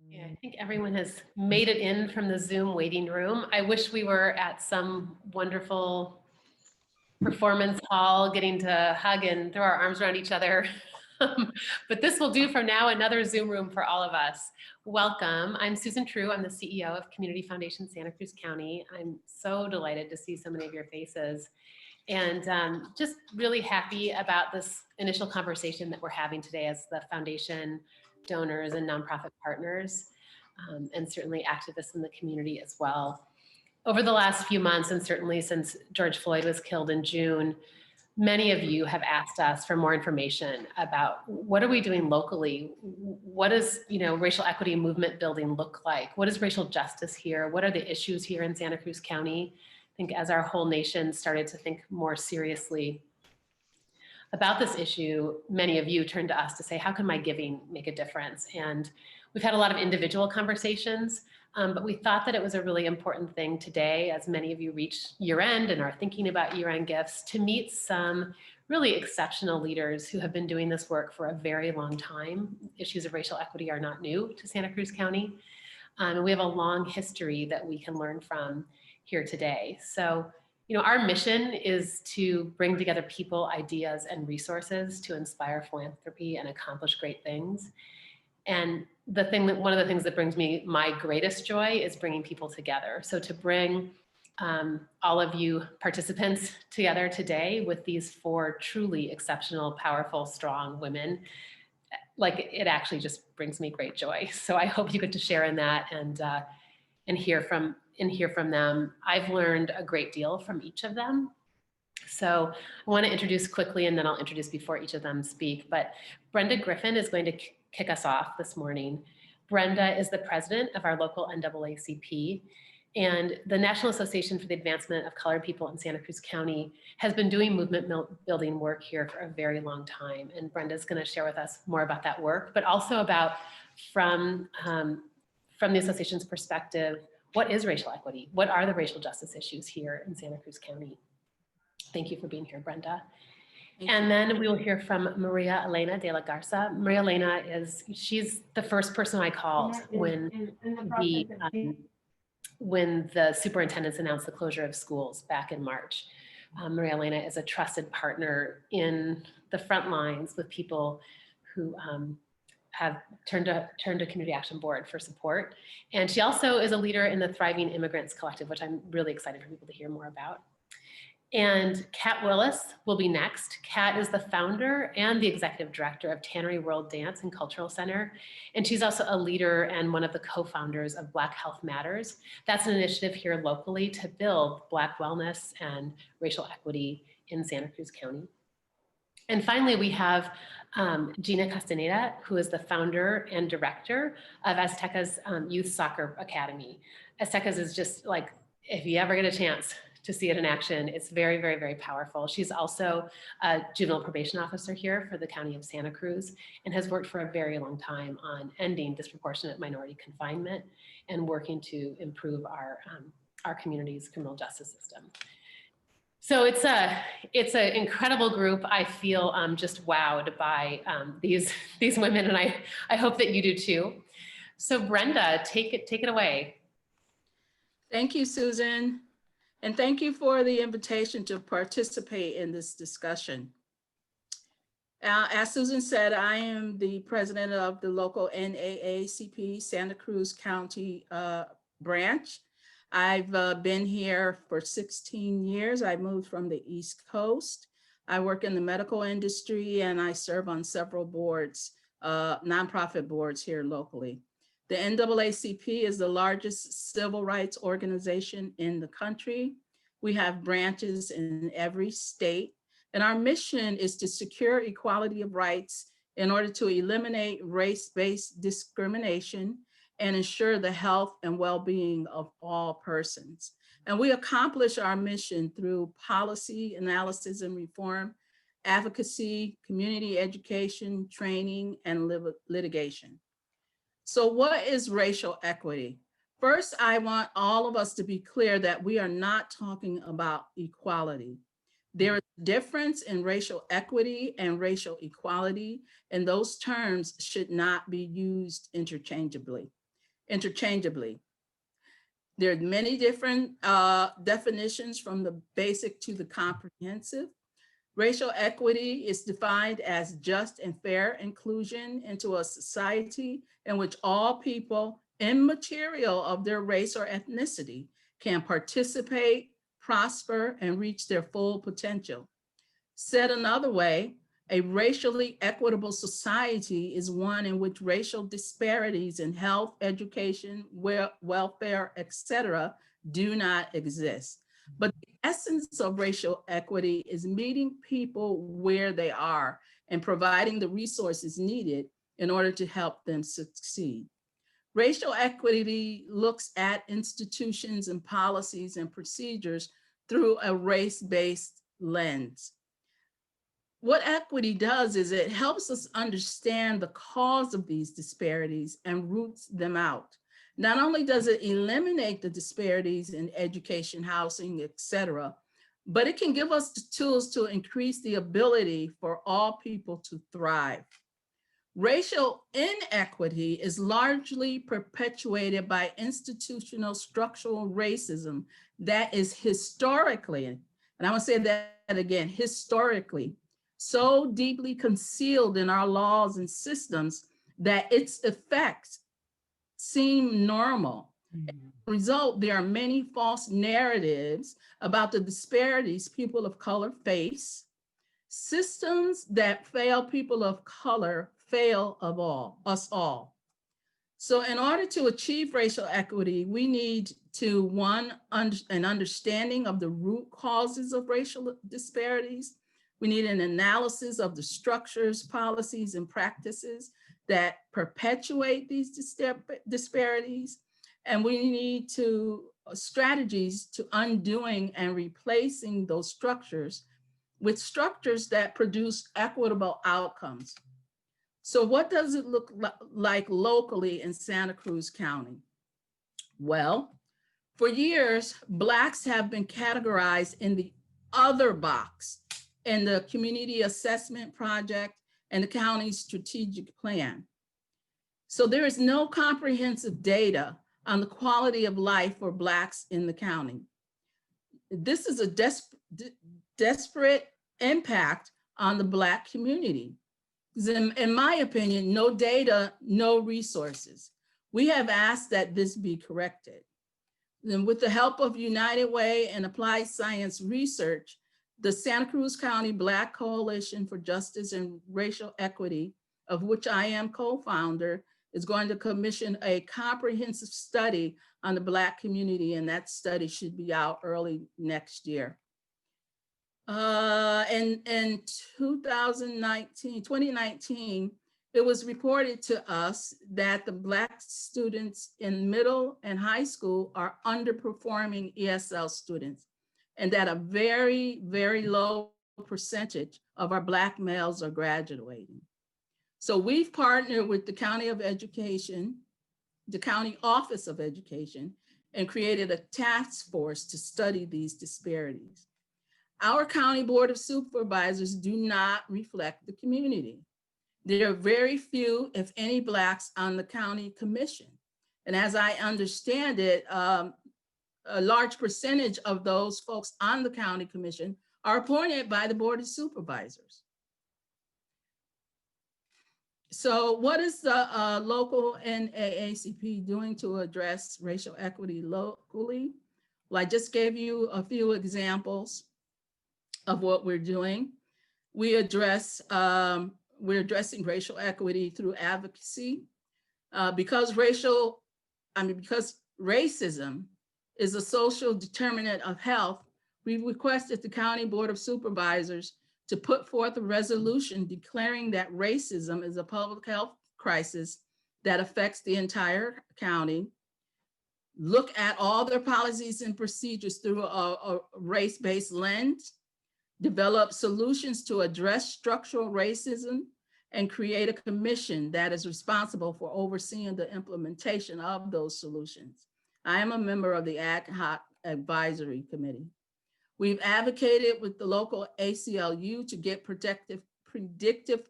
Yeah, I think everyone has made it in from the Zoom waiting room. I wish we were at some wonderful performance hall getting to hug and throw our arms around each other. But this will do for now, another Zoom room for all of us. Welcome. I'm Susan True. I'm the CEO of Community Foundation Santa Cruz County. I'm so delighted to see so many of your faces and just really happy about this initial conversation that we're having today as the foundation donors and nonprofit partners, and certainly activists in the community as well. Over the last few months, and certainly since George Floyd was killed in June, many of you have asked us for more information about what are we doing locally? What does, racial equity movement building look like? What is racial justice here? What are the issues here in Santa Cruz County? I think as our whole nation started to think more seriously about this issue, many of you turned to us to say, how can my giving make a difference? And we've had a lot of individual conversations, but we thought that it was a really important thing today, as many of you reach year end and are thinking about year end gifts, to meet some really exceptional leaders who have been doing this work for a very long time. Issues of racial equity are not new to Santa Cruz County. And we have a long history that we can learn from here today. So, our mission is to bring together people, ideas, and resources to inspire philanthropy and accomplish great things. And one of the things that brings me my greatest joy is bringing people together. So to bring all of you participants together today with these 4 truly exceptional, powerful, strong women, it actually just brings me great joy. So I hope you get to share in that and hear from them. I've learned a great deal from each of them. So I want to introduce quickly, and then I'll introduce before each of them speak, but Brenda Griffin is going to kick us off this morning. Brenda is the president of our local NAACP, and the National Association for the Advancement of Colored People in Santa Cruz County has been doing movement building work here for a very long time. And Brenda's going to share with us more about that work, but also about from the association's perspective, what is racial equity? What are the racial justice issues here in Santa Cruz County? Thank you for being here, Brenda. And then we will hear from Maria Elena de la Garza. Maria Elena she's the first person I called when the superintendents announced the closure of schools back in March. Maria Elena is a trusted partner in the front lines with people who have turned to Community Action Board for support. And she also is a leader in the Thriving Immigrants Collective, which I'm really excited for people to hear more about. And Kat Willis will be next. Kat is the founder and the executive director of Tannery World Dance and Cultural Center. And she's also a leader and one of the co-founders of Black Health Matters. That's an initiative here locally to build Black wellness and racial equity in Santa Cruz County. And finally, we have Gina Castaneda, who is the founder and director of Aztecas Youth Soccer Academy. Aztecas is just if you ever get a chance to see it in action, it's very, very, very powerful. She's also a juvenile probation officer here for the County of Santa Cruz and has worked for a very long time on ending disproportionate minority confinement and working to improve our community's criminal justice system. So it's an incredible group. I feel just wowed by these women, and I hope that you do too. So Brenda, take it away. Thank you, Susan. And thank you for the invitation to participate in this discussion. As Susan said, I am the president of the local NAACP Santa Cruz County branch. I've been here for 16 years. I moved from the East Coast. I work in the medical industry and I serve on several boards, nonprofit boards here locally. The NAACP is the largest civil rights organization in the country. We have branches in every state, and our mission is to secure equality of rights in order to eliminate race-based discrimination and ensure the health and well-being of all persons. And we accomplish our mission through policy analysis and reform, advocacy, community education, training, and litigation. So what is racial equity? First, I want all of us to be clear that we are not talking about equality. There is a difference in racial equity and racial equality, and those terms should not be used interchangeably. interchangeably. There are many different definitions from the basic to the comprehensive. Racial equity is defined as just and fair inclusion into a society in which all people, immaterial of their race or ethnicity, can participate, prosper, and reach their full potential. Said another way, a racially equitable society is one in which racial disparities in health, education, welfare, etc., do not exist. But the essence of racial equity is meeting people where they are and providing the resources needed in order to help them succeed. Racial equity looks at institutions and policies and procedures through a race-based lens. What equity does is it helps us understand the cause of these disparities and roots them out. Not only does it eliminate the disparities in education, housing, etc., but it can give us the tools to increase the ability for all people to thrive. Racial inequity is largely perpetuated by institutional structural racism that is historically, and I want to say that again, historically, so deeply concealed in our laws and systems that its effects seem normal. As a result, there are many false narratives about the disparities people of color face. Systems that fail people of color fail us all. So in order to achieve racial equity, we need to, one, an understanding of the root causes of racial disparities. We need an analysis of the structures, policies, and practices that perpetuate these disparities. And we need strategies to undoing and replacing those structures with structures that produce equitable outcomes. So what does it look like locally in Santa Cruz County? Well, for years, Blacks have been categorized in the other box in the Community Assessment Project and the county's strategic plan. So there is no comprehensive data on the quality of life for Blacks in the county. This is a desperate impact on the Black community. In my opinion, no data, no resources. We have asked that this be corrected. Then with the help of United Way and Applied Science Research, the Santa Cruz County Black Coalition for Justice and Racial Equity, of which I am co-founder, is going to commission a comprehensive study on the Black community, and that study should be out early next year. In 2019, it was reported to us that the Black students in middle and high school are underperforming ESL students, and that a very, very low percentage of our Black males are graduating. So we've partnered with the County of Education, the County Office of Education, and created a task force to study these disparities. Our County Board of Supervisors do not reflect the community. There are very few, if any, Blacks on the county commission. And as I understand it, a large percentage of those folks on the county commission are appointed by the Board of Supervisors. So what is the local NAACP doing to address racial equity locally? Well, I just gave you a few examples of what we're doing. We're addressing racial equity through advocacy. Because racism is a social determinant of health, we requested the County Board of Supervisors to put forth a resolution declaring that racism is a public health crisis that affects the entire county. Look at all their policies and procedures through a race-based lens, develop solutions to address structural racism, and create a commission that is responsible for overseeing the implementation of those solutions. I am a member of the Ad Hoc Advisory Committee. We've advocated with the local ACLU to get predictive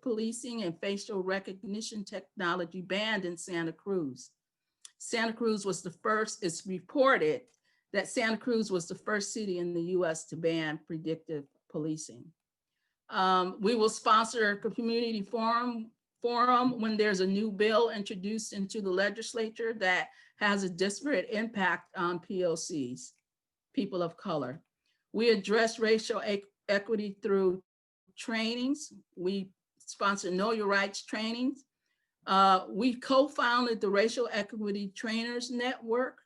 policing and facial recognition technology banned in Santa Cruz. Santa Cruz was the first, it's reported that Santa Cruz was the first city in the US to ban predictive policing. We will sponsor a community forum when there's a new bill introduced into the legislature that has a disparate impact on POCs, people of color. We address racial equity through trainings. We sponsor Know Your Rights trainings. We co-founded the Racial Equity Trainers Network.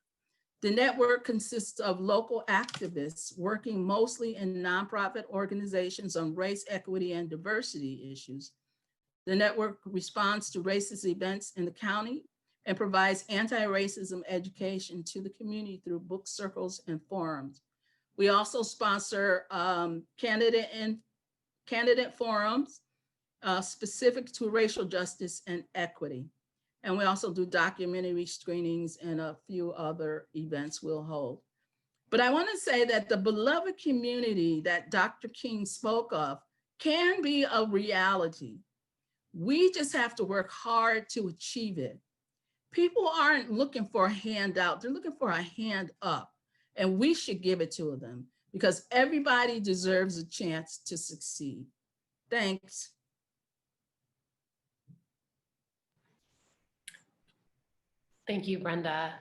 The network consists of local activists working mostly in nonprofit organizations on race, equity, and diversity issues. The network responds to racist events in the county and provides anti-racism education to the community through book circles and forums. We also sponsor candidate forums specific to racial justice and equity. And we also do documentary screenings and a few other events we'll hold. But I want to say that the beloved community that Dr. King spoke of can be a reality. We just have to work hard to achieve it. People aren't looking for a handout, they're looking for a hand up, and we should give it to them because everybody deserves a chance to succeed. Thanks. Thank you, Brenda.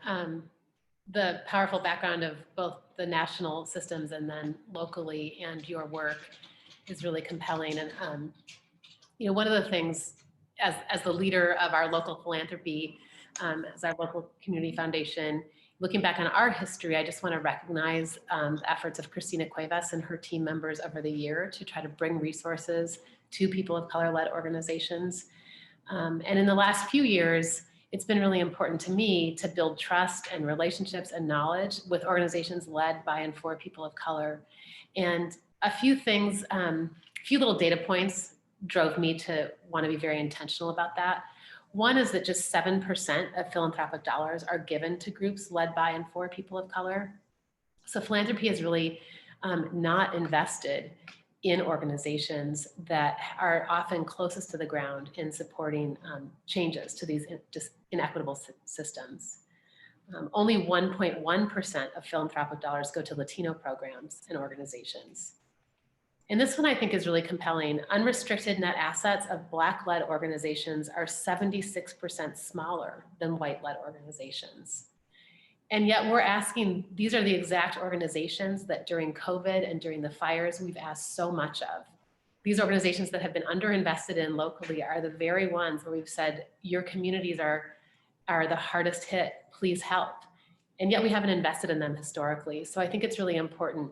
The powerful background of both the national systems and then locally and your work is really compelling. And one of the things as the leader of our local philanthropy, as our local community foundation, looking back on our history, I just want to recognize the efforts of Christina Cuevas and her team members over the year to try to bring resources to people of color-led organizations. And in the last few years, it's been really important to me to build trust and relationships and knowledge with organizations led by and for people of color. And a few things, a few little data points drove me to want to be very intentional about that. One is that just 7% of philanthropic dollars are given to groups led by and for people of color. So philanthropy is really not invested in organizations that are often closest to the ground in supporting changes to these just inequitable systems. Only 1.1% of philanthropic dollars go to Latino programs and organizations. And this one I think is really compelling. Unrestricted net assets of Black-led organizations are 76% smaller than white-led organizations. And yet we're asking, these are the exact organizations that during COVID and during the fires we've asked so much of. These organizations that have been underinvested in locally are the very ones where we've said, your communities are the hardest hit, please help. And yet we haven't invested in them historically. So I think it's really important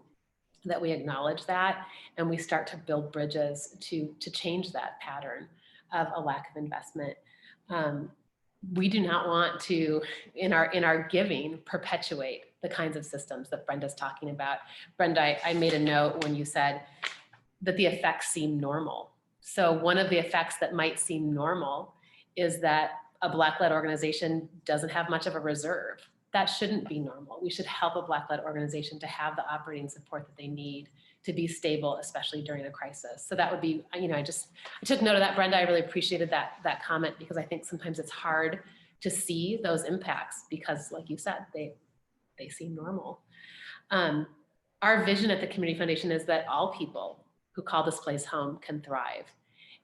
that we acknowledge that and we start to build bridges to change that pattern of a lack of investment. We do not want to, in our giving, perpetuate the kinds of systems that Brenda's talking about. Brenda, I made a note when you said that the effects seem normal. So one of the effects that might seem normal is that a Black-led organization doesn't have much of a reserve. That shouldn't be normal. We should help a Black-led organization to have the operating support that they need to be stable, especially during a crisis. So that would be, I took note of that, Brenda. I really appreciated that comment because I think sometimes it's hard to see those impacts because, like you said, they seem normal. Our vision at the Community Foundation is that all people who call this place home can thrive.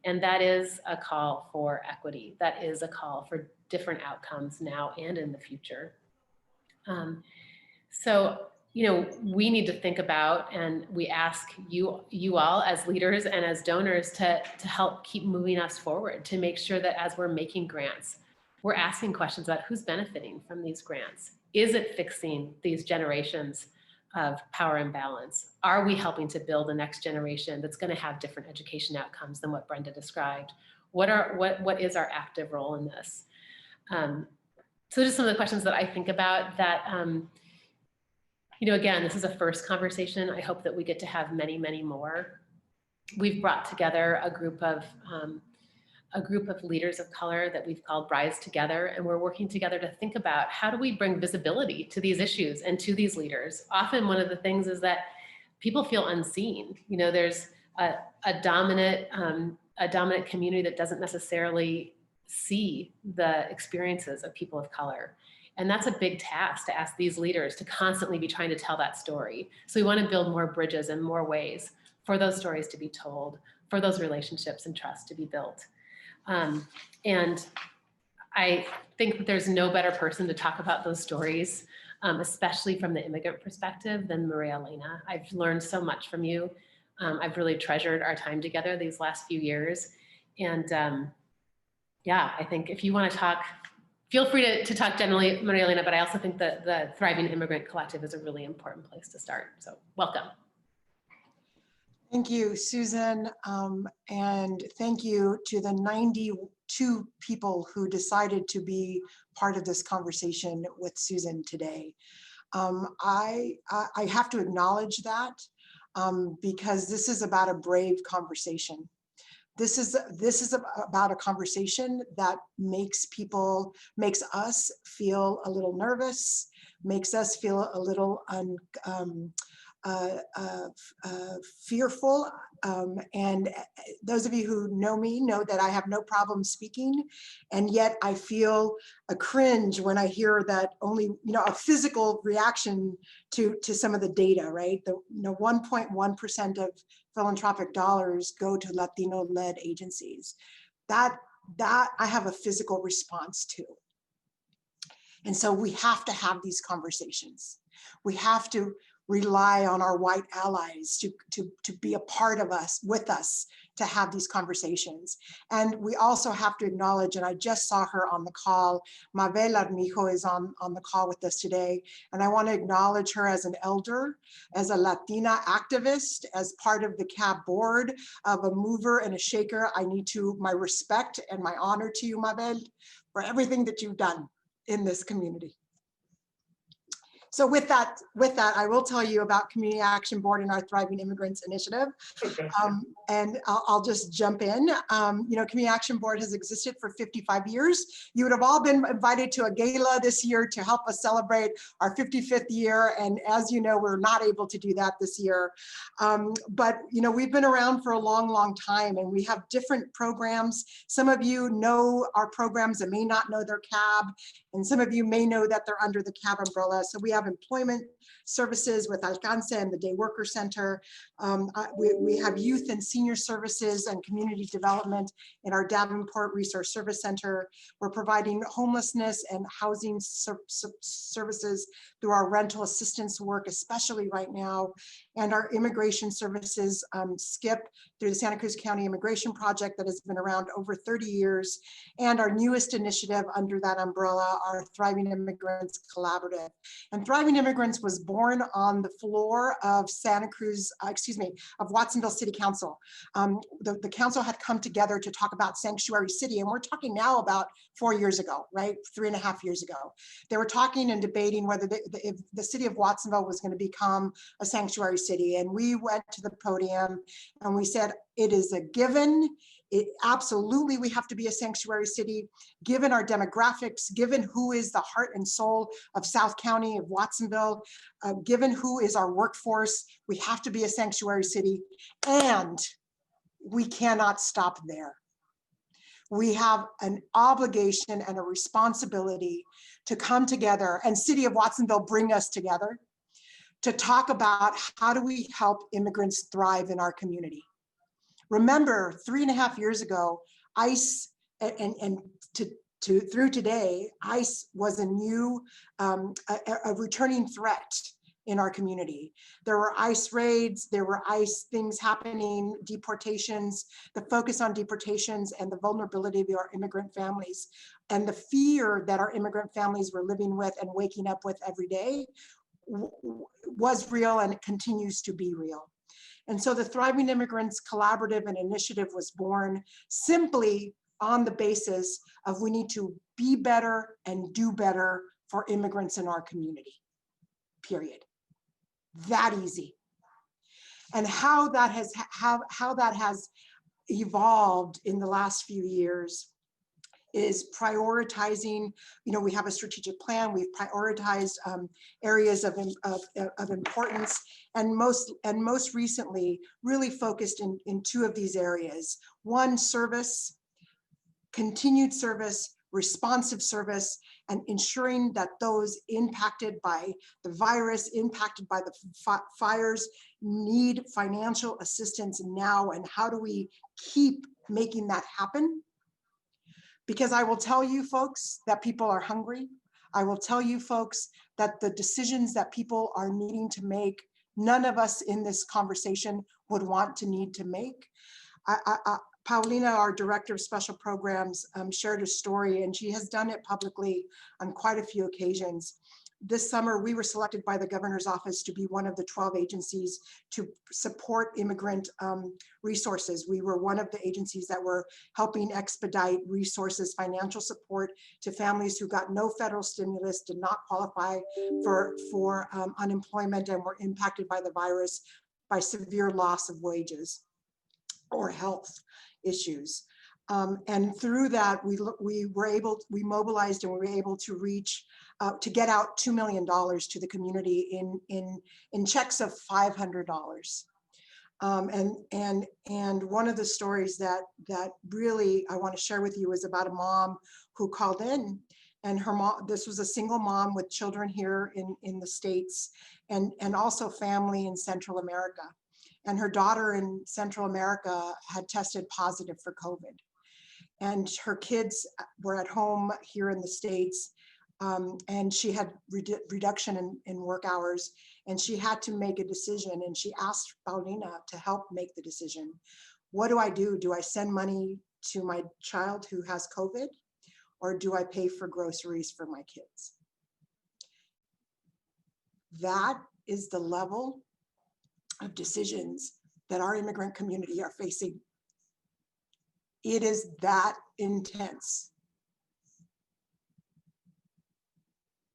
And that is a call for equity. That is a call for different outcomes now and in the future. So, we need to think about, and we ask you all as leaders and as donors to help keep moving us forward, to make sure that as we're making grants, we're asking questions about who's benefiting from these grants. Is it fixing these generations of power imbalance? Are we helping to build the next generation that's going to have different education outcomes than what Brenda described? What is our active role in this? So just some of the questions that I think about that, again, this is a first conversation. I hope that we get to have many, many more. We've brought together a group of leaders of color that we've called Rise Together, and we're working together to think about how do we bring visibility to these issues and to these leaders. Often one of the things is that people feel unseen. There's a dominant community that doesn't necessarily see the experiences of people of color. And that's a big task to ask these leaders to constantly be trying to tell that story. So we want to build more bridges and more ways for those stories to be told, for those relationships and trust to be built. And I think that there's no better person to talk about those stories, especially from the immigrant perspective, than Maria Elena. I've learned so much from you. I've really treasured our time together these last few years. And yeah, I think if you want to talk, feel free to talk generally, Maria Elena, but I also think that the Thriving Immigrant Collective is a really important place to start. So welcome. Thank you, Susan. And thank you to the 92 people who decided to be part of this conversation with Susan today. I have to acknowledge that because this is about a brave conversation. This is about a conversation that makes us feel a little nervous, makes us feel a little fearful. And those of you who know me know that I have no problem speaking, and yet I feel a cringe when I hear that only, a physical reaction to some of the data, right? 1.1% of philanthropic dollars go to Latino-led agencies. That I have a physical response to. And so we have to have these conversations. We have to rely on our white allies to be a part of us, with us, to have these conversations. And we also have to acknowledge, and I just saw her on the call, Mabel Armijo is on the call with us today. And I want to acknowledge her as an elder, as a Latina activist, as part of the CAB board, of a mover and a shaker. I need my respect and my honor to you, Mabel, for everything that you've done in this community. So with that, I will tell you about Community Action Board and our Thriving Immigrants Initiative. And I'll just jump in. Community Action Board has existed for 55 years. You would have all been invited to a gala this year to help us celebrate our 55th year. And as you know, we're not able to do that this year. But we've been around for a long, long time, and we have different programs. Some of you know our programs and may not know their CAB, and some of you may know that they're under the CAB umbrella. So we have employment services with Alcance and the Day Worker Center. We have youth and senior services and community development in our Davenport Resource Service Center. We're providing homelessness and housing services through our rental assistance work, especially right now, and our immigration services, SKIP, through the Santa Cruz County Immigration Project that has been around over 30 years, and our newest initiative under that umbrella, our Thriving Immigrants Collaborative. And Thriving Immigrants was born on the floor of of Watsonville City Council. The council had come together to talk about sanctuary city, and we're talking now about 4 years ago, right? 3.5 years ago. They were talking and debating whether if the city of Watsonville was going to become a sanctuary city. And we went to the podium and we said, it is a given. Absolutely, we have to be a sanctuary city, given our demographics, given who is the heart and soul of South County, of Watsonville, given who is our workforce, we have to be a sanctuary city, and we cannot stop there. We have an obligation and a responsibility to come together, and City of Watsonville bring us together to talk about how do we help immigrants thrive in our community. Remember, 3.5 years ago, ICE through today, ICE was a new, a returning threat in our community. There were ICE raids, there were ICE things happening, deportations, the focus on deportations and the vulnerability of our immigrant families, and the fear that our immigrant families were living with and waking up with every day was real, and it continues to be real. And so the Thriving Immigrants Collaborative and Initiative was born simply on the basis of we need to be better and do better for immigrants in our community, period. That easy. And how that has evolved in the last few years is prioritizing, we have a strategic plan, we've prioritized areas of importance, and most recently really focused in 2 of these areas. One, service, continued service responsive service, and ensuring that those impacted by the virus, impacted by the fires, need financial assistance now. And how do we keep making that happen? Because I will tell you folks that people are hungry. I will tell you folks that the decisions that people are needing to make, none of us in this conversation would want to need to make. Paulina, our director of special programs, shared a story, and she has done it publicly on quite a few occasions. This summer, we were selected by the governor's office to be one of the 12 agencies to support immigrant resources. We were one of the agencies that were helping expedite resources, financial support to families who got no federal stimulus, did not qualify for unemployment, and were impacted by the virus by severe loss of wages or health issues. And through that, we mobilized and we were able to reach, to get out $2 million to the community in checks of $500. And one of the stories that really I want to share with you is about a mom who called in, and her mom, this was a single mom with children here in the States, and also family in Central America. And her daughter in Central America had tested positive for COVID. And her kids were at home here in the States, and she had reduction in work hours, and she had to make a decision. And she asked Paulina to help make the decision. What do I do? Do I send money to my child who has COVID, or do I pay for groceries for my kids? That is the level of decisions that our immigrant community are facing. It is that intense.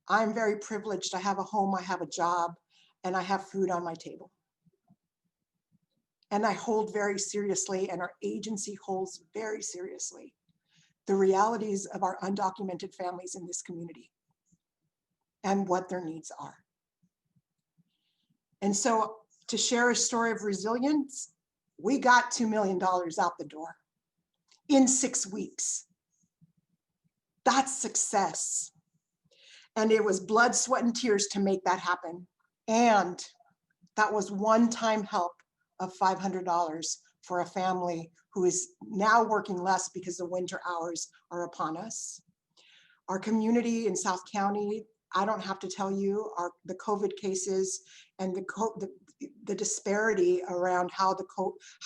I'm very privileged. I have a home, I have a job, and I have food on my table. And I hold very seriously, and our agency holds very seriously, the realities of our undocumented families in this community and what their needs are. And so, to share a story of resilience, we got $2 million out the door in 6 weeks. That's success. And it was blood, sweat, and tears to make that happen. And that was one-time help of $500 for a family who is now working less because the winter hours are upon us. Our community in South County, I don't have to tell you, the COVID cases and the disparity around how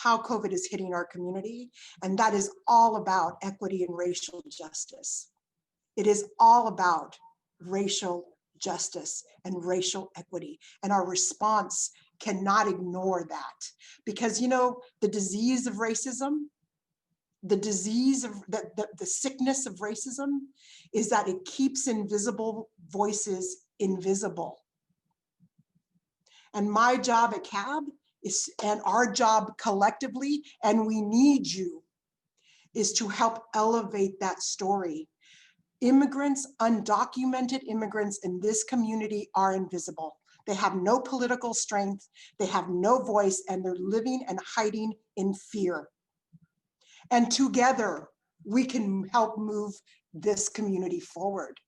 COVID is hitting our community. And that is all about equity and racial justice. It is all about racial justice and racial equity. And our response cannot ignore that, because, you know, the disease of racism, the disease of the sickness of racism is that it keeps invisible voices invisible. And my job at CAB is, and our job collectively, and we need you, is to help elevate that story. Immigrants, undocumented immigrants in this community are invisible. They have no political strength, they have no voice, and they're living and hiding in fear. And together, we can help move this community forward.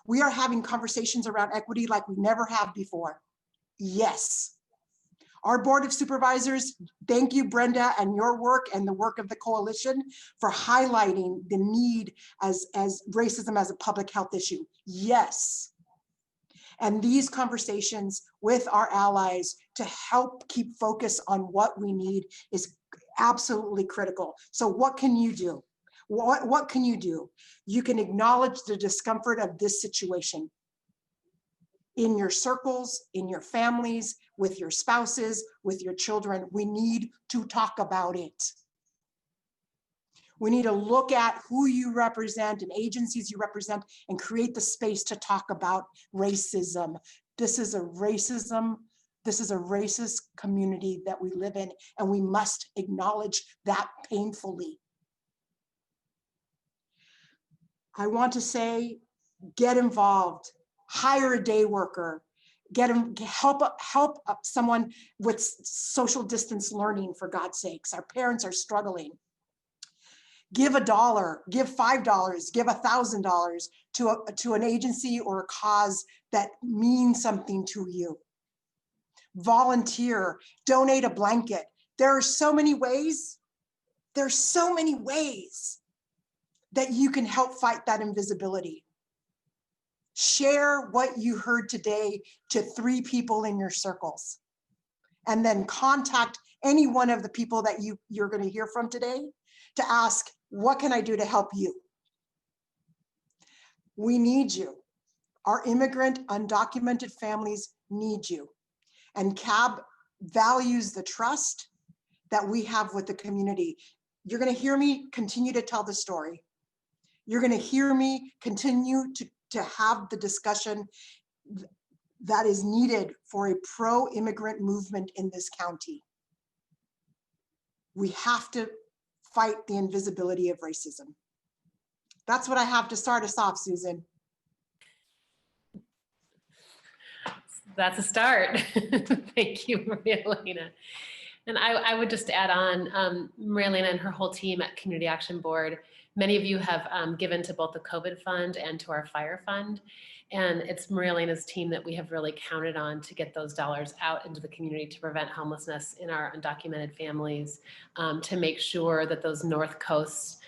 We are having conversations around equity like we never have before. Yes. Our Board of Supervisors, thank you, Brenda, and your work and the work of the coalition for highlighting the need as racism as a public health issue. Yes. And these conversations with our allies to help keep focus on what we need is absolutely critical. So what can you do? What can you do? You can acknowledge the discomfort of this situation in your circles, in your families, with your spouses, with your children. We need to talk about it. We need to look at who you represent and agencies you represent and create the space to talk about racism. This is a racist community that we live in, and we must acknowledge that painfully. I want to say, get involved, hire a day worker, help someone with social distance learning, for God's sakes. Our parents are struggling. Give $1, give $5, give $1,000 to an agency or a cause that means something to you. Volunteer, donate a blanket. There are so many ways. There's so many ways that you can help fight that invisibility. Share what you heard today to 3 people in your circles, and then contact any one of the people that you're going to hear from today to ask, what can I do to help you? We need you. Our immigrant undocumented families need you. And CAB values the trust that we have with the community. You're going to hear me continue to tell the story. You're going to hear me continue to have the discussion that is needed for a pro-immigrant movement in this county. We have to fight the invisibility of racism. That's what I have to start us off, Susan. That's a start. Thank you, Maria Elena. And I would just add on, Maria Elena and her whole team at Community Action Board, many of you have given to both the COVID fund and to our fire fund. And it's Maria Elena's team that we have really counted on to get those dollars out into the community to prevent homelessness in our undocumented families, to make sure that those North Coast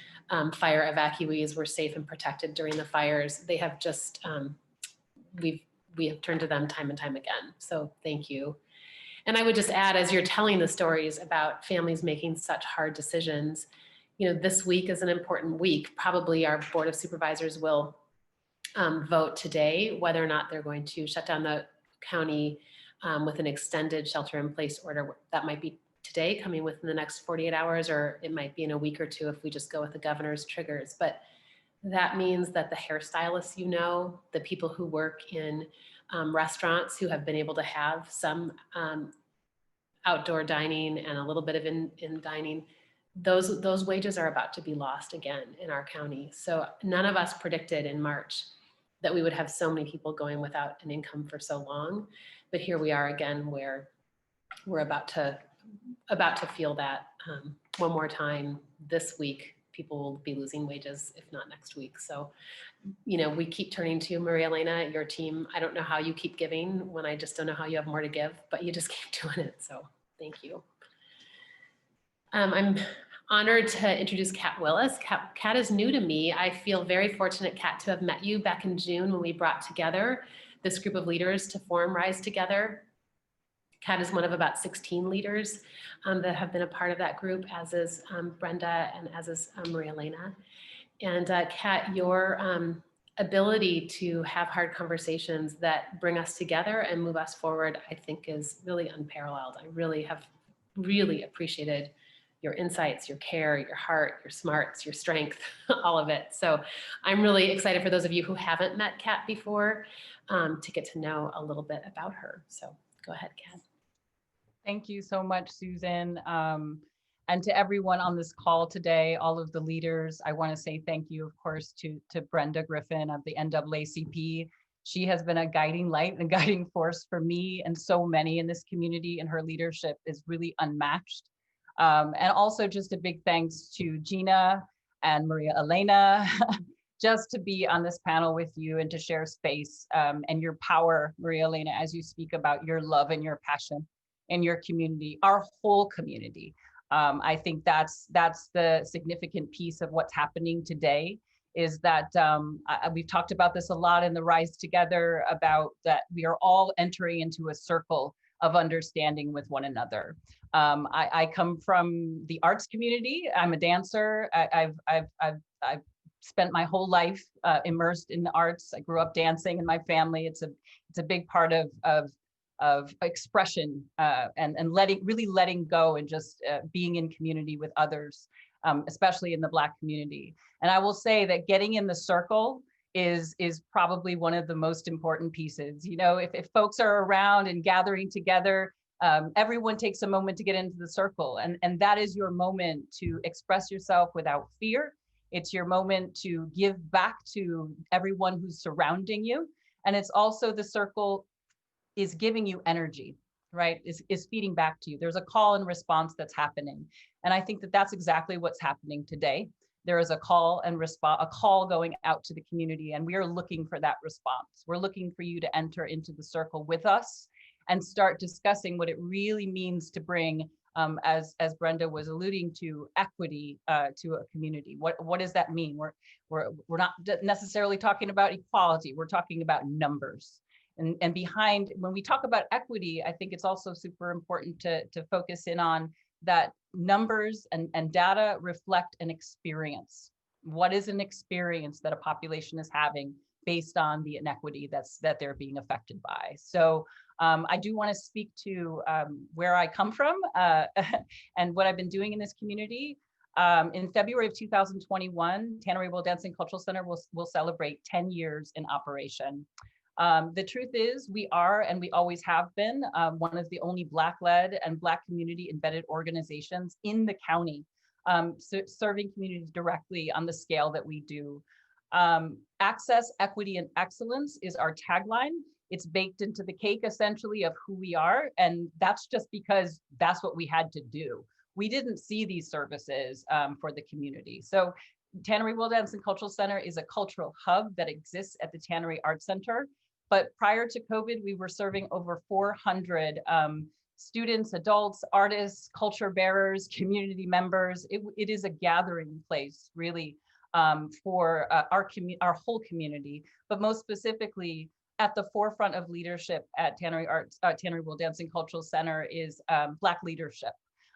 fire evacuees were safe and protected during the fires. They have just, we have turned to them time and time again. So thank you. And I would just add, as you're telling the stories about families making such hard decisions, you know, this week is an important week. Probably our Board of Supervisors will vote today whether or not they're going to shut down the county with an extended shelter-in-place order. That might be today, coming within the next 48 hours, or it might be in a week or two if we just go with the governor's triggers. But that means that the hairstylists, you know, the people who work in restaurants who have been able to have some outdoor dining and a little bit of in dining, those wages are about to be lost again in our county. So none of us predicted in March that we would have so many people going without an income for so long. But here we are again, where we're about to feel that one more time this week. People will be losing wages, if not next week. So, you know, we keep turning to Maria Elena, your team. I don't know how you keep giving when I just don't know how you have more to give, but you just keep doing it. So thank you. I'm honored to introduce Kat Willis. Kat is new to me. I feel very fortunate, Kat, to have met you back in June when we brought together this group of leaders to form Rise Together. Kat is one of about 16 leaders that have been a part of that group, as is Brenda and as is Maria Elena. And Kat, your ability to have hard conversations that bring us together and move us forward, I think is really unparalleled. I really have appreciated your insights, your care, your heart, your smarts, your strength, all of it. So I'm really excited for those of you who haven't met Kat before to get to know a little bit about her. So go ahead, Kat. Thank you so much, Susan. And to everyone on this call today, all of the leaders, I want to say thank you, of course, to Brenda Griffin of the NAACP. She has been a guiding light and guiding force for me and so many in this community, and her leadership is really unmatched. And also just a big thanks to Gina and Maria Elena, just to be on this panel with you and to share space and your power, Maria Elena, as you speak about your love and your passion in your community, our whole community. I think that's the significant piece of what's happening today, is that we've talked about this a lot in the Rise Together, about that we are all entering into a circle of understanding with one another. I come from the arts community. I'm a dancer. I've spent my whole life immersed in the arts. I grew up dancing in my family. It's a big part of expression and really letting go and just being in community with others, especially in the Black community. And I will say that getting in the circle is probably one of the most important pieces. You know, if folks are around and gathering together, everyone takes a moment to get into the circle, and that is your moment to express yourself without fear. It's your moment to give back to everyone who's surrounding you. And it's also the circle is giving you energy, right? Is feeding back to you. There's a call and response that's happening. And I think that that's exactly what's happening today. there is a call and response, a call going out to the community, and we are looking for that response. We're looking for you to enter into the circle with us and start discussing what it really means to bring, as Brenda was alluding to, equity to a community. What does that mean? We're not necessarily talking about equality. We're talking about numbers. And behind, when we talk about equity, I think it's also super important to focus in on that numbers and data reflect an experience. What is an experience that a population is having based on the inequity that they're being affected by? So I do want to speak to where I come from and what I've been doing in this community. In February of 2021, Tannery World Dancing Cultural Center will celebrate 10 years in operation. The truth is, we are, and we always have been, one of the only Black-led and Black community embedded organizations in the county, serving communities directly on the scale that we do. Access, equity, and excellence is our tagline. It's baked into the cake, essentially, of who we are, and that's just because that's what we had to do. We didn't see these services for the community. So Tannery World Dancing Cultural Center is a cultural hub that exists at the Tannery Arts Center. But prior to COVID, we were serving over 400 students, adults, artists, culture bearers, community members. It is a gathering place, really, for our whole community, but most specifically, at the forefront of leadership at Tannery World Dancing Cultural Center is Black leadership,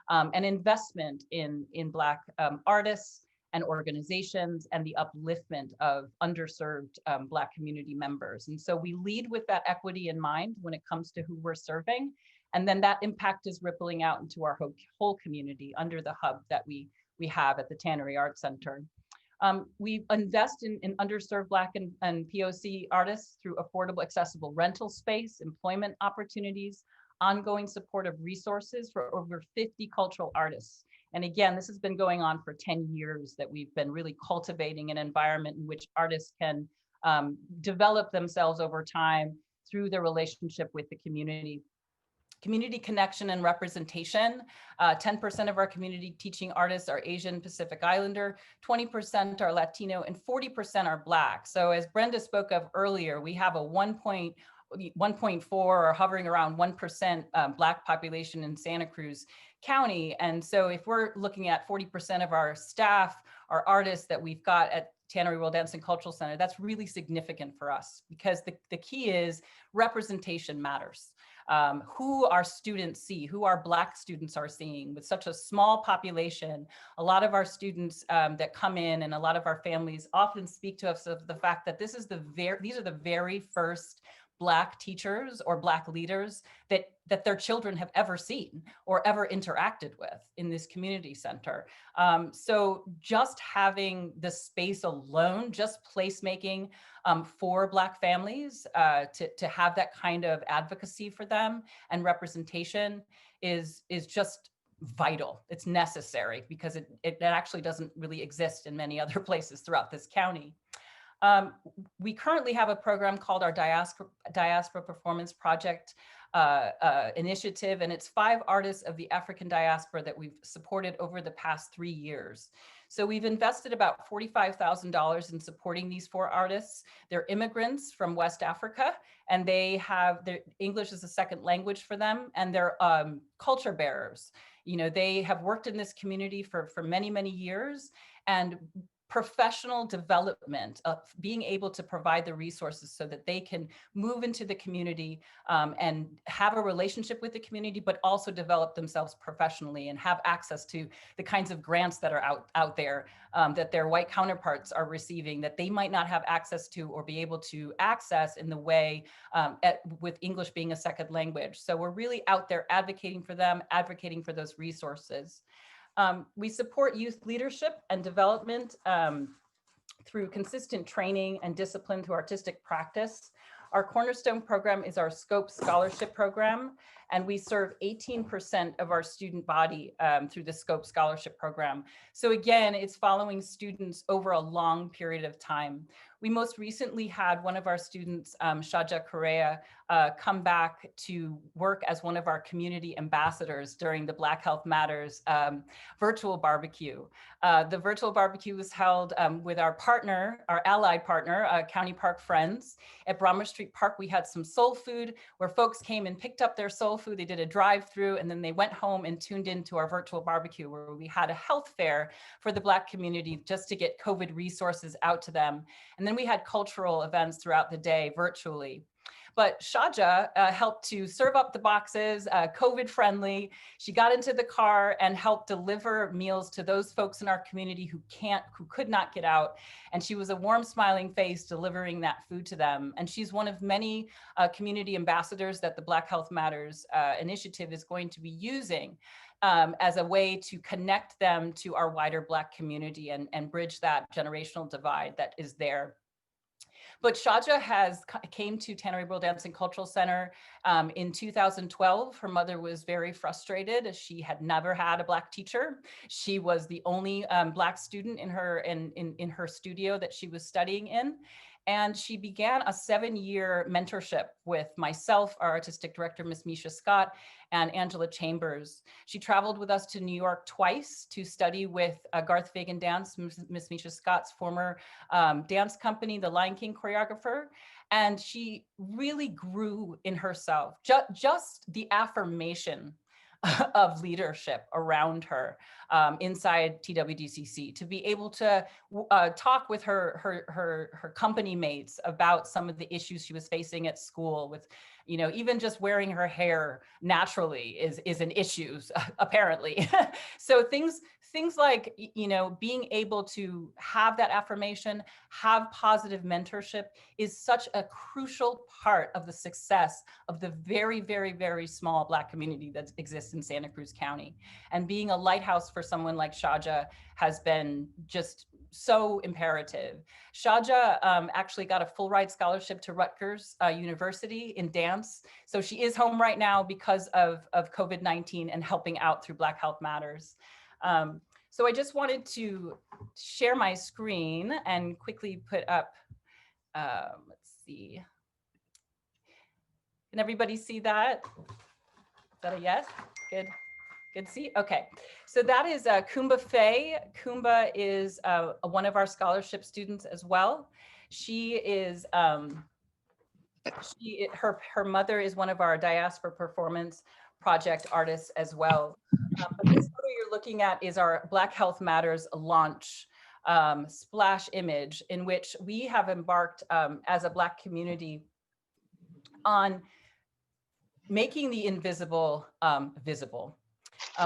an investment in Black artists and organizations, and the upliftment of underserved Black community members. And so we lead with that equity in mind when it comes to who we're serving. And then that impact is rippling out into our whole community under the hub that we have at the Tannery Arts Center. We invest in underserved Black and POC artists through affordable, accessible rental space, employment opportunities, ongoing supportive resources for over 50 cultural artists. And again, this has been going on for 10 years, that we've been really cultivating an environment in which artists can develop themselves over time through their relationship with the community. Community connection and representation. 10% of our community teaching artists are Asian Pacific Islander, 20% are Latino, and 40% are Black. So as Brenda spoke of earlier, we have a 1.4 or hovering around 1% Black population in Santa Cruz County. And so if we're looking at 40% of our staff are artists that we've got at Tannery World Dancing Cultural Center, that's really significant for us, because the key is representation matters. Who our students see, who our Black students are seeing. With such a small population, a lot of our students that come in, and a lot of our families often speak to us of the fact that these are the very first Black teachers or Black leaders that their children have ever seen or ever interacted with in this community center. So just having the space alone, just placemaking for Black families to have that kind of advocacy for them and representation is just vital. It's necessary, because it actually doesn't really exist in many other places throughout this county. We currently have a program called our Diaspora Performance Project initiative, and it's 5 artists of the African diaspora that we've supported over the past 3 years. So we've invested about $45,000 in supporting these 4 artists. They're immigrants from West Africa, and they have their English as a second language for them, and they're culture bearers. You know, they have worked in this community for many, many years, and professional development of being able to provide the resources so that they can move into the community and have a relationship with the community, but also develop themselves professionally and have access to the kinds of grants that are out there that their white counterparts are receiving, that they might not have access to or be able to access in the way with English being a second language. So we're really out there advocating for them, advocating for those resources. We support youth leadership and development through consistent training and discipline through artistic practice. Our cornerstone program is our Scope Scholarship Program, and we serve 18% of our student body through the Scope Scholarship Program. So again, it's following students over a long period of time. We most recently had one of our students, Shaja Correa, come back to work as one of our community ambassadors during the Black Health Matters virtual barbecue. The virtual barbecue was held with our partner, our allied partner, County Park Friends. At Brommer Street Park, we had some soul food where folks came and picked up their soul food. They did a drive-through, and then they went home and tuned into our virtual barbecue, where we had a health fair for the Black community just to get COVID resources out to them. And then we had cultural events throughout the day virtually. But Shaja helped to serve up the boxes, COVID friendly. She got into the car and helped deliver meals to those folks in our community who could not get out. And she was a warm, smiling face delivering that food to them. And she's one of many community ambassadors that the Black Health Matters initiative is going to be using as a way to connect them to our wider Black community and bridge that generational divide that is there. But Shaja came to Tannery World Dance and Cultural Center in 2012. Her mother was very frustrated as she had never had a Black teacher. She was the only Black student in her studio that she was studying in. And she began a 7-year mentorship with myself, our artistic director, Miss Misha Scott, and Angela Chambers. She traveled with us to New York twice to study with Garth Fagan Dance, Miss Misha Scott's former dance company, the Lion King choreographer. And she really grew in herself, just the affirmation of leadership around her inside TWDCC, to be able to talk with her company mates about some of the issues she was facing at school with, you know, even just wearing her hair naturally is an issue, apparently. So things like, you know, being able to have that affirmation, have positive mentorship is such a crucial part of the success of the very, very, very small Black community that exists in Santa Cruz County. And being a lighthouse for someone like Shaja has been just so imperative. Shaja actually got a full ride scholarship to Rutgers University in dance. So she is home right now because of COVID-19 and helping out through Black Health Matters. So I just wanted to share my screen and quickly put up, let's see. Can everybody see that? Is that a yes? Good. Good to see. Okay, so that is Kumba Faye. Kumba is one of our scholarship students as well. She is, her mother is one of our diaspora performance project artists as well. But this photo you're looking at is our Black Health Matters launch splash image, in which we have embarked as a Black community on making the invisible visible.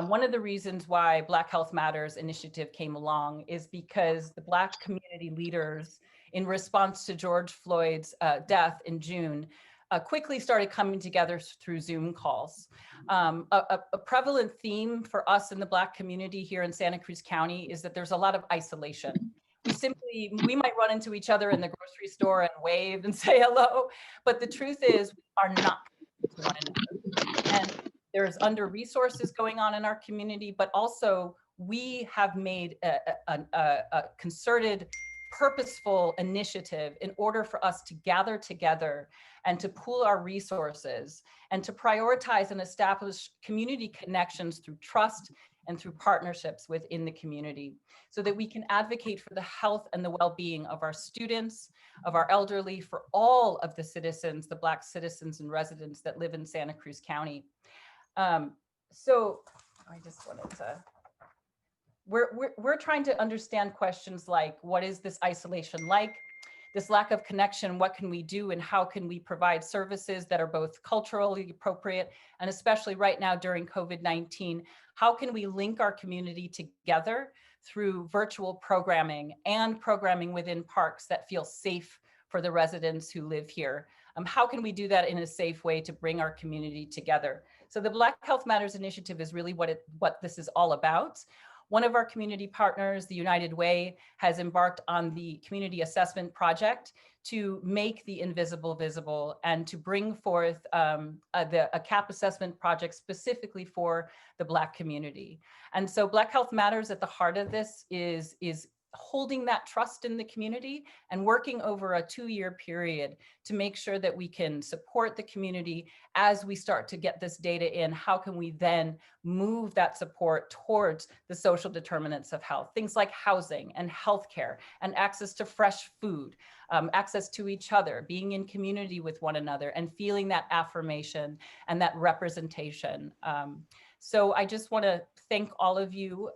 One of the reasons why Black Health Matters initiative came along is because the Black community leaders, in response to George Floyd's death in June, quickly started coming together through Zoom calls. A prevalent theme for us in the Black community here in Santa Cruz County is that there's a lot of isolation. We might run into each other in the grocery store and wave and say hello, but the truth is we are not connected to one another. And there's under-resources going on in our community, but also we have made a concerted, purposeful initiative in order for us to gather together and to pool our resources and to prioritize and establish community connections through trust and through partnerships within the community, so that we can advocate for the health and the well-being of our students, of our elderly, for all of the citizens, the Black citizens and residents that live in Santa Cruz County. So I just wanted to, we're trying to understand questions like, what is this isolation like? This lack of connection, what can we do, and how can we provide services that are both culturally appropriate, and especially right now during COVID-19, how can we link our community together through virtual programming and programming within parks that feel safe for the residents who live here? How can we do that in a safe way to bring our community together? So the Black Health Matters initiative is really what this is all about. One of our community partners, the United Way, has embarked on the community assessment project to make the invisible visible and to bring forth a CAP assessment project specifically for the Black community. And so Black Health Matters at the heart of this is holding that trust in the community and working over a 2-year period to make sure that we can support the community as we start to get this data in. How can we then move that support towards the social determinants of health, things like housing and healthcare and access to fresh food, access to each other, being in community with one another and feeling that affirmation and that representation. So I just want to thank all of you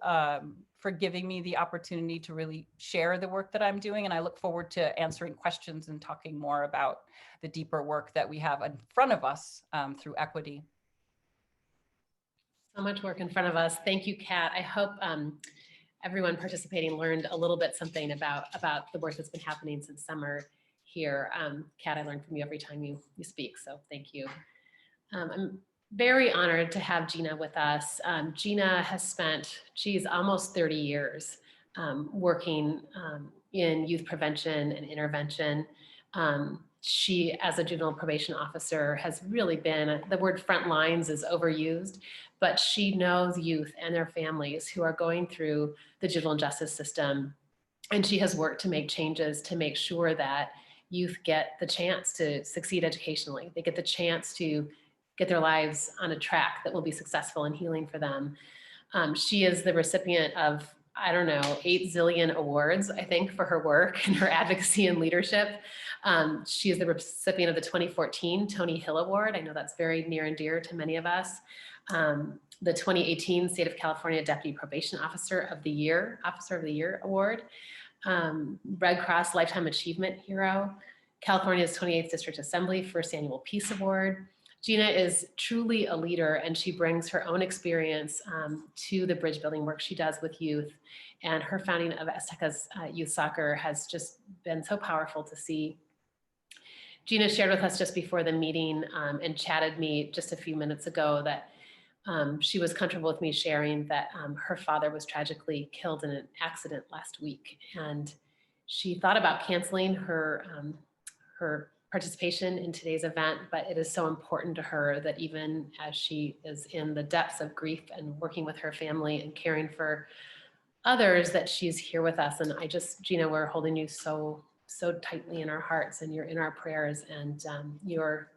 for giving me the opportunity to really share the work that I'm doing. And I look forward to answering questions and talking more about the deeper work that we have in front of us through equity. So much work in front of us. Thank you, Kat. I hope everyone participating learned a little bit something about the work that's been happening since summer here. Kat, I learn from you every time you speak, so thank you. I'm very honored to have Gina with us. Gina has spent, almost 30 years working in youth prevention and intervention. She, as a juvenile probation officer, has really been, the word front lines is overused, but she knows youth and their families who are going through the juvenile justice system. And she has worked to make changes to make sure that youth get the chance to succeed educationally. They get the chance to get their lives on a track that will be successful and healing for them. She is the recipient of, I don't know, 8 zillion awards, I think, for her work and her advocacy and leadership. She is the recipient of the 2014 Tony Hill Award. I know that's very near and dear to many of us. The 2018 State of California Deputy Probation Officer of the Year Award. Red Cross Lifetime Achievement Hero. California's 28th District Assembly First Annual Peace Award. Gina is truly a leader, and she brings her own experience to the bridge building work she does with youth. And her founding of Azteca's Youth Soccer has just been so powerful to see. Gina shared with us just before the meeting and chatted me just a few minutes ago that she was comfortable with me sharing that her father was tragically killed in an accident last week. And she thought about canceling her participation in today's event, but it is so important to her that even as she is in the depths of grief and working with her family and caring for others, that she's here with us. And Gina, we're holding you so tightly in our hearts, and you're in our prayers, and your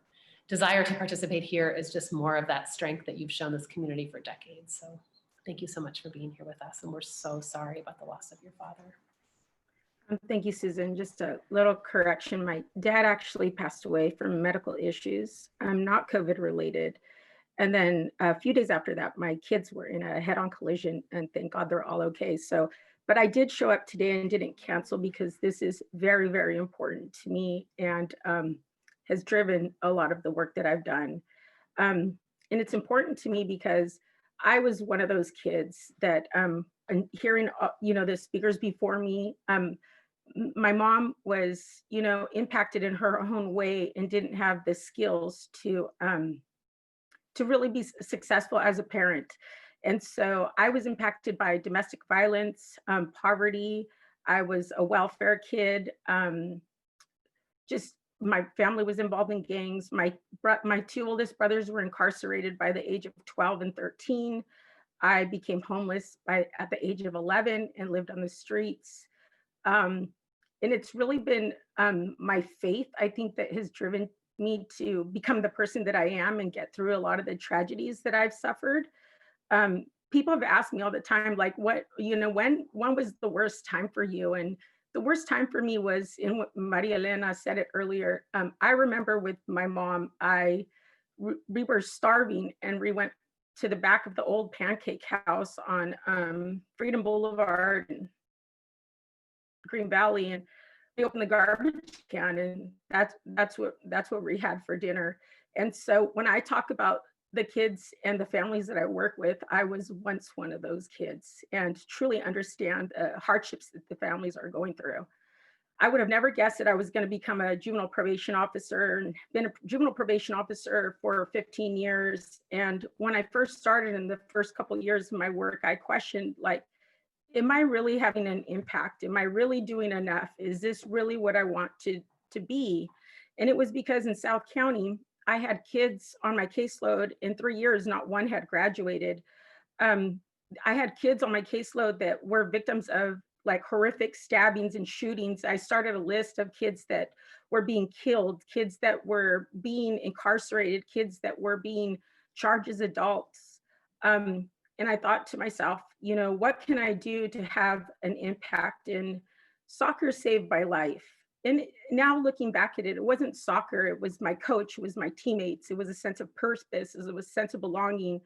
desire to participate here is just more of that strength that you've shown this community for decades. So thank you so much for being here with us. And we're so sorry about the loss of your father. Thank you, Susan. Just a little correction. My dad actually passed away from medical issues, not COVID related. And then a few days after that, my kids were in a head-on collision, and thank God they're all okay. So, but I did show up today and didn't cancel because this is very, very important to me, and has driven a lot of the work that I've done. And it's important to me because I was one of those kids that, and hearing, the speakers before me, my mom was, impacted in her own way and didn't have the skills to really be successful as a parent. And so I was impacted by domestic violence, poverty. I was a welfare kid. Just my family was involved in gangs. My 2 oldest brothers were incarcerated by the age of 12 and 13. I became homeless at the age of 11 and lived on the streets. And it's really been my faith, I think, that has driven me to become the person that I am and get through a lot of the tragedies that I've suffered. People have asked me all the time, like, when was the worst time for you? And the worst time for me was in what Maria Elena said it earlier. I remember with my mom, we were starving, and we went to the back of the old pancake house on Freedom Boulevard and Green Valley, and we opened the garbage can, and that's what we had for dinner. And so when I talk about the kids and the families that I work with, I was once one of those kids and truly understand the hardships that the families are going through. I would have never guessed that I was going to become a juvenile probation officer, and been a juvenile probation officer for 15 years. And when I first started, in the first couple of years of my work, I questioned, like, am I really having an impact? Am I really doing enough? Is this really what I want to be? And it was because in South County, I had kids on my caseload. In 3 years, not one had graduated. I had kids on my caseload that were victims of like horrific stabbings and shootings. I started a list of kids that were being killed, kids that were being incarcerated, kids that were being charged as adults. And I thought to myself, you know, what can I do to have an impact? And soccer saved my life. And now looking back at it, it wasn't soccer, it was my coach, it was my teammates, it was a sense of purpose, it was a sense of belonging.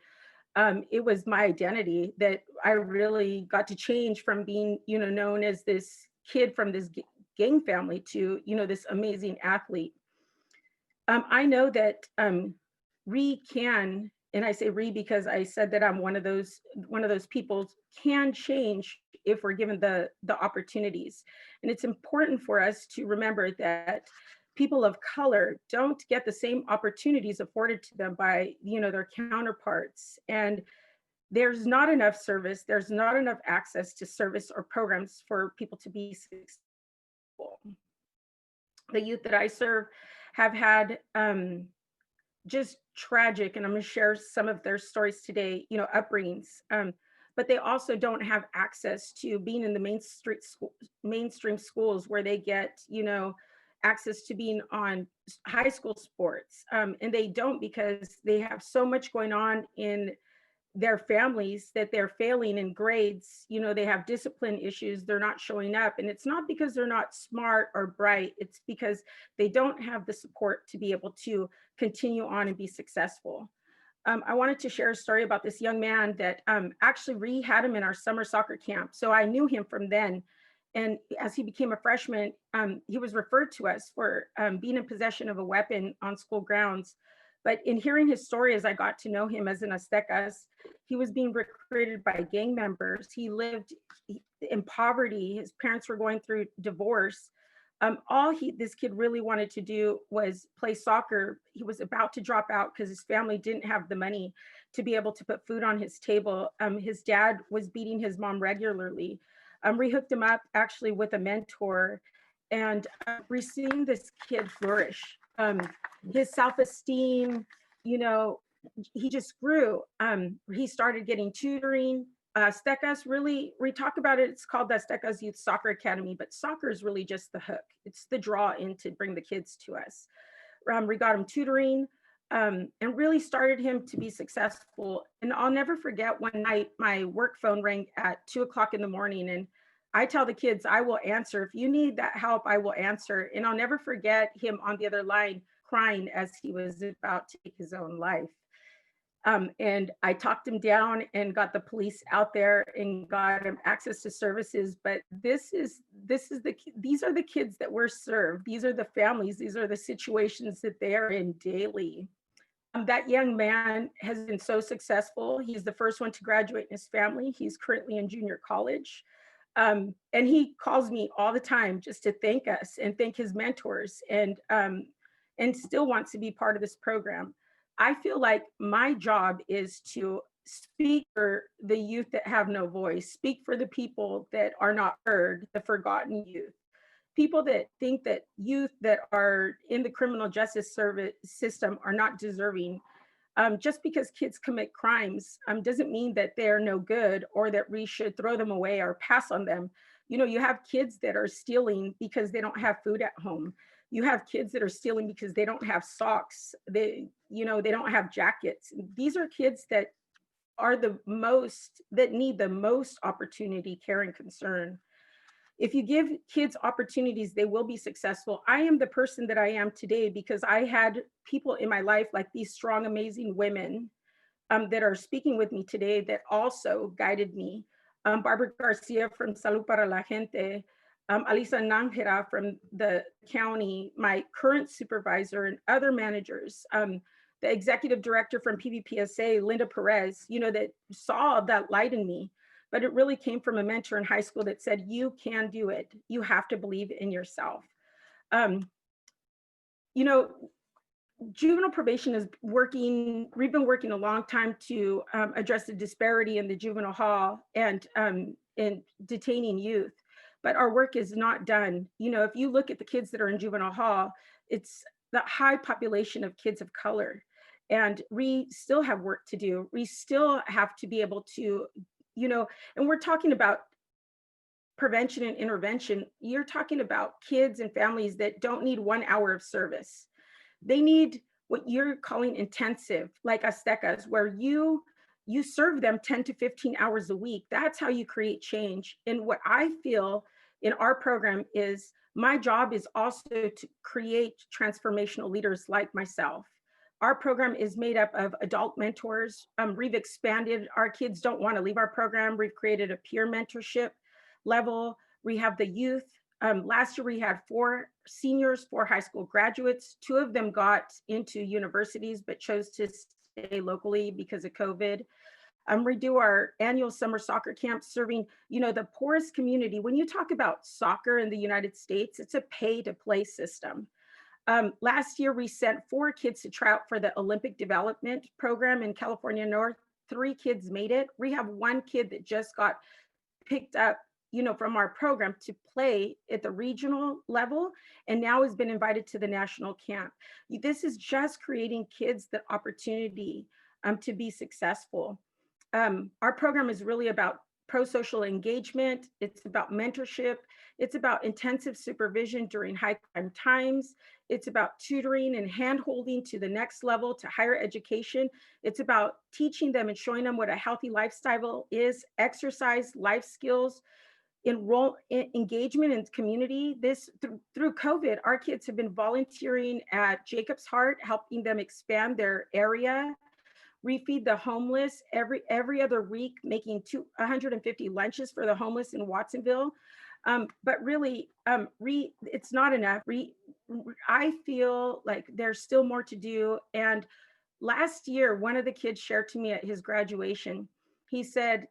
It was my identity that I really got to change from being, you know, known as this kid from this gang family to, you know, this amazing athlete. I know that Ree can, and I say Ree because I said that I'm one of those people, can change if we're given the opportunities. And it's important for us to remember that people of color don't get the same opportunities afforded to them by, you know, their counterparts. And there's not enough service, there's not enough access to service or programs for people to be successful. The youth that I serve have had just tragic, and I'm going to share some of their stories today, you know, upbringings. But they also don't have access to being in the mainstream schools where they get, you know, access to being on high school sports. And they don't because they have so much going on in their families that they're failing in grades. You know, they have discipline issues, they're not showing up. And it's not because they're not smart or bright, it's because they don't have the support to be able to continue on and be successful. I wanted to share a story about this young man that actually Ree had him in our summer soccer camp. So I knew him from then. And as he became a freshman, he was referred to us for being in possession of a weapon on school grounds. But in hearing his story, as I got to know him as an Aztecas, he was being recruited by gang members. He lived in poverty. His parents were going through divorce. This kid really wanted to do was play soccer. He was about to drop out because his family didn't have the money to be able to put food on his table. His dad was beating his mom regularly. We hooked him up actually with a mentor, and we're seeing this kid flourish. His self-esteem, you know, he just grew. He started getting tutoring. Aztecas really, we talk about it, it's called the Aztecas Youth Soccer Academy, but soccer is really just the hook. It's the draw in to bring the kids to us. We got him tutoring and really started him to be successful. And I'll never forget one night, my work phone rang at 2 o'clock in the morning, and I tell the kids, I will answer. If you need that help, I will answer. And I'll never forget him on the other line crying as he was about to take his own life. And I talked him down and got the police out there and got him access to services. But these are the kids that we're served. These are the families. These are the situations that they are in daily. That young man has been so successful. He's the first one to graduate in his family. He's currently in junior college. And he calls me all the time just to thank us and thank his mentors, and still wants to be part of this program. I feel like my job is to speak for the youth that have no voice, speak for the people that are not heard, the forgotten youth, people that think that youth that are in the criminal justice service system are not deserving. Just because kids commit crimes doesn't mean that they're no good or that we should throw them away or pass on them. You know, you have kids that are stealing because they don't have food at home. You have kids that are stealing because they don't have socks. They don't have jackets. These are kids that are that need the most opportunity, care, and concern. If you give kids opportunities, they will be successful. I am the person that I am today because I had people in my life like these strong, amazing women that are speaking with me today that also guided me. Barbara Garcia from Salud para la Gente, Alisa Nanjera from the county, my current supervisor, and other managers, the executive director from PVPSA, Linda Perez, that saw that light in me. But it really came from a mentor in high school that said, you can do it. You have to believe in yourself. juvenile probation is working, we've been working a long time to address the disparity in the juvenile hall and in detaining youth, but our work is not done. You know, if you look at the kids that are in juvenile hall, it's the high population of kids of color. And we still have work to do. We still have to be able to, you know, and we're talking about prevention and intervention. You're talking about kids and families that don't need 1 hour of service. They need what you're calling intensive, like Aztecas, where you serve them 10 to 15 hours a week. That's how you create change. And what I feel in our program is my job is also to create transformational leaders like myself. Our program is made up of adult mentors. We've expanded. Our kids don't want to leave our program. We've created a peer mentorship level. We have the youth. Last year we had 4 seniors, 4 high school graduates. 2 of them got into universities, but chose to stay locally because of COVID. We do our annual summer soccer camp serving, you know, the poorest community. When you talk about soccer in the United States, it's a pay to play system. Last year, we sent 4 kids to try out for the Olympic Development Program in California North. 3 kids made it. We have 1 kid that just got picked up, you know, from our program to play at the regional level, and now has been invited to the national camp. This is just creating kids the opportunity to be successful. Our program is really about pro-social engagement. It's about mentorship. It's about intensive supervision during high crime times. It's about tutoring and hand-holding to the next level, to higher education. It's about teaching them and showing them what a healthy lifestyle is, exercise, life skills, engagement in community. This through COVID, our kids have been volunteering at Jacob's Heart, helping them expand their area. We feed the homeless every other week, making 150 lunches for the homeless in Watsonville. But really, it's not enough. I feel like there's still more to do. And last year, one of the kids shared to me at his graduation, he said,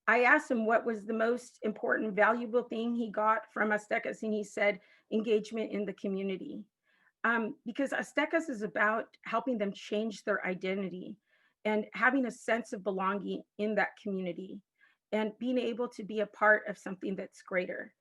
I asked him what was the most important, valuable thing he got from Aztecas, and he said, engagement in the community. Because Aztecas is about helping them change their identity and having a sense of belonging in that community and being able to be a part of something that's greater.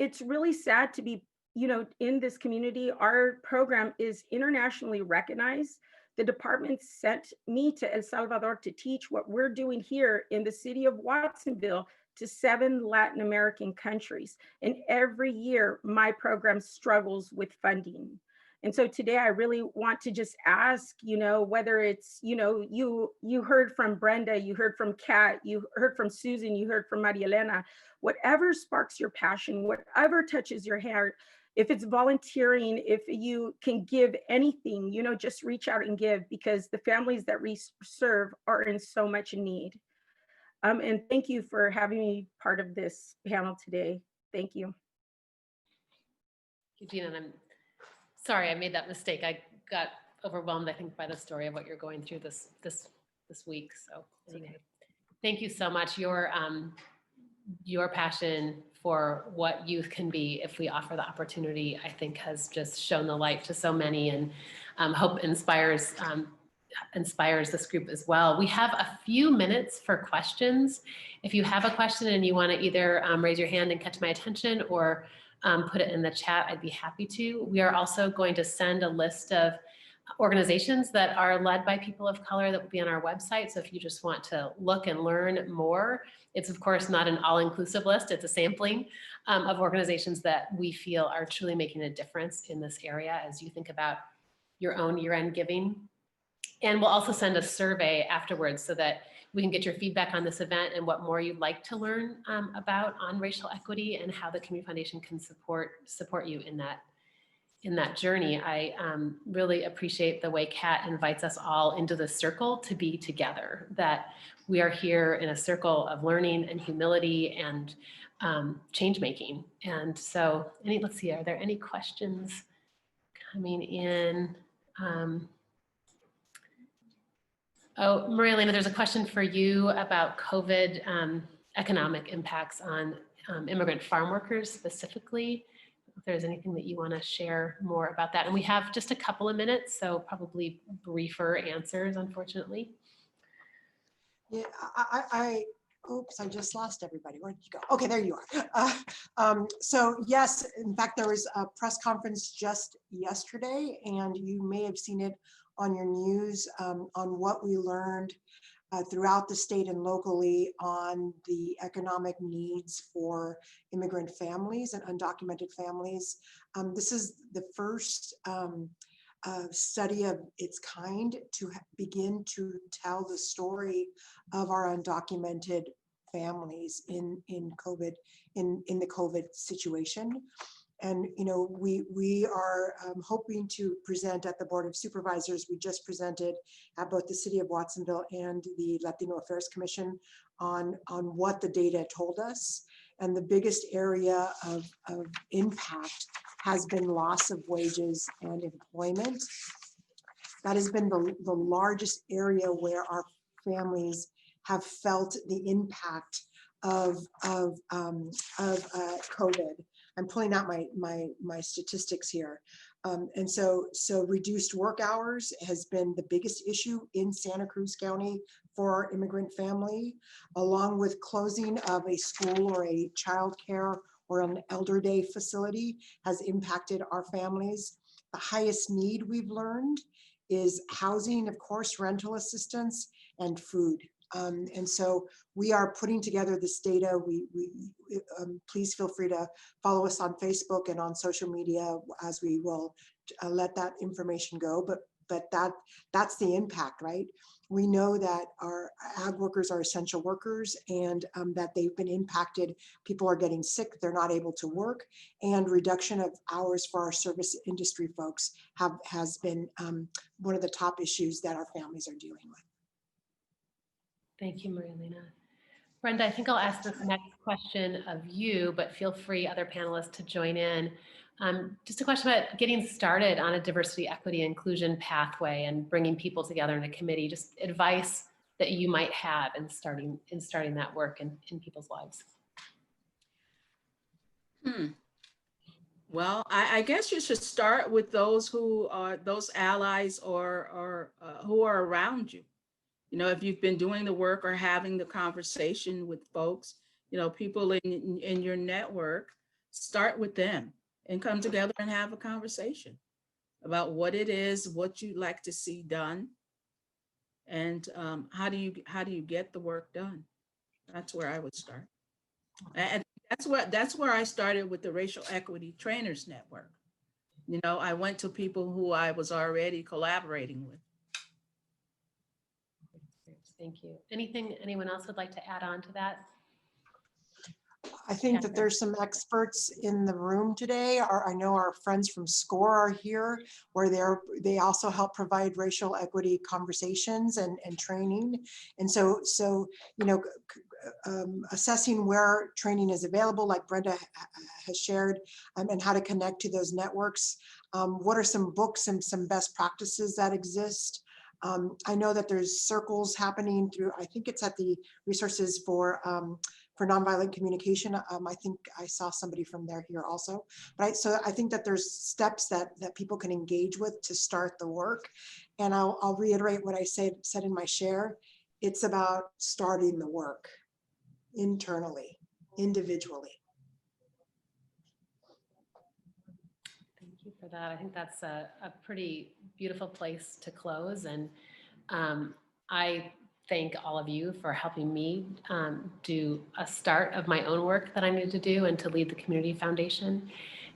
It's really sad to be, you know, in this community. Our program is internationally recognized. The department sent me to El Salvador to teach what we're doing here in the city of Watsonville to 7 Latin American countries. And every year, my program struggles with funding. And so today I really want to just ask, you know, whether it's, you know, you heard from Brenda, you heard from Kat, you heard from Susan, you heard from Maria Elena, whatever sparks your passion, whatever touches your heart, if it's volunteering, if you can give anything, you know, just reach out and give, because the families that we serve are in so much need. And thank you for having me part of this panel today. Thank you. Eugene, and I'm sorry I made that mistake. I got overwhelmed, I think, by the story of what you're going through this week. So anyway, thank you so much. Your passion for what youth can be if we offer the opportunity, I think, has just shown the light to so many, and hope inspires this group as well. We have a few minutes for questions. If you have a question and you want to either raise your hand and catch my attention, or put it in the chat, I'd be happy to. We are also going to send a list of organizations that are led by people of color that will be on our website. So if you just want to look and learn more, it's of course not an all-inclusive list. It's a sampling of organizations that we feel are truly making a difference in this area as you think about your own year-end giving. And we'll also send a survey afterwards so that we can get your feedback on this event and what more you'd like to learn about on racial equity and how the Community Foundation can support you in that journey. I really appreciate the way Kat invites us all into the circle to be together, that we are here in a circle of learning and humility and change making. And so, let's see, are there any questions coming in? Oh, Maria Elena, there's a question for you about COVID economic impacts on immigrant farm workers specifically. if there's anything that you want to share more about that. And we have just a couple of minutes, so probably briefer answers, unfortunately. Yeah, oops, I just lost everybody. Where did you go? Okay, there you are. So yes, in fact, there was a press conference just yesterday, and you may have seen it on your news on what we learned throughout the state and locally on the economic needs for immigrant families and undocumented families. This is the first study of its kind to begin to tell the story of our undocumented families in COVID, in the COVID situation. And we are hoping to present at the Board of Supervisors. We just presented at both the City of Watsonville and the Latino Affairs Commission on what the data told us. And the biggest area of impact has been loss of wages and employment. That has been the largest area where our families have felt the impact of COVID. I'm pulling out my statistics here. And so reduced work hours has been the biggest issue in Santa Cruz County for our immigrant family, along with closing of a school or a childcare or an elder day facility has impacted our families. The highest need we've learned is housing, of course, rental assistance, and food. And so we are putting together this data. Please feel free to follow us on Facebook and on social media as we will let that information go. But that's the impact, right? We know that our ag workers are essential workers and that they've been impacted. People are getting sick, they're not able to work, and reduction of hours for our service industry folks has been one of the top issues that our families are dealing with. Thank you, Maria Elena. Brenda, I think I'll ask this next question of you, but feel free, other panelists, to join in. Just a question about getting started on a diversity, equity, inclusion pathway and bringing people together in a committee. Just advice that you might have in starting that work in people's lives. Well, I guess you should start with those who are those allies or who are around you. If you've been doing the work or having the conversation with folks, people in your network, start with them and come together and have a conversation about what it is, what you'd like to see done, and how do you get the work done. That's where I would start. And that's where I started with the Racial Equity Trainers Network. I went to people who I was already collaborating with. Thank you. Anyone else would like to add on to that? I think that there's some experts in the room today. I know our friends from SCORE are here, where they also help provide racial equity conversations and training. And so assessing where training is available, like Brenda has shared, and how to connect to those networks. What are some books and some best practices that exist? I know that there's circles happening through, I think it's at the Resources for Nonviolent Communication. I think I saw somebody from there here also, right? So I think that there's steps that people can engage with to start the work. And I'll reiterate what I said in my share. It's about starting the work internally, individually. Thank you for that. I think that's a pretty beautiful place to close. And I thank all of you for helping me do a start of my own work that I need to do and to lead the Community Foundation.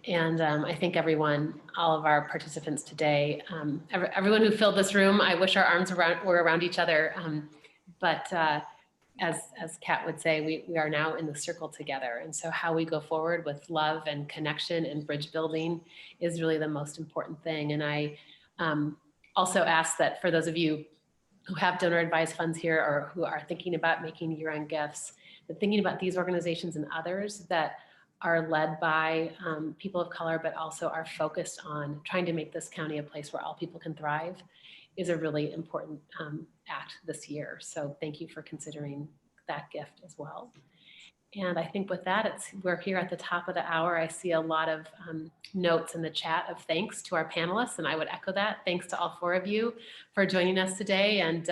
And I thank everyone, all of our participants today, everyone who filled this room. I wish our arms were around each other. But as Kat would say, we are now in the circle together. And so how we go forward with love and connection and bridge building is really the most important thing. And I also ask that for those of you who have donor advised funds here or who are thinking about making year-end gifts, but thinking about these organizations and others that are led by people of color, but also are focused on trying to make this county a place where all people can thrive, is a really important act this year. So thank you for considering that gift as well. And I think with that, we're here at the top of the hour. I see a lot of notes in the chat of thanks to our panelists, and I would echo that. Thanks to all 4 of you for joining us today. And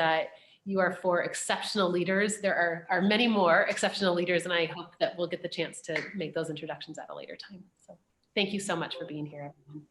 you are 4 exceptional leaders. There are many more exceptional leaders, and I hope that we'll get the chance to make those introductions at a later time. So thank you so much for being here, everyone.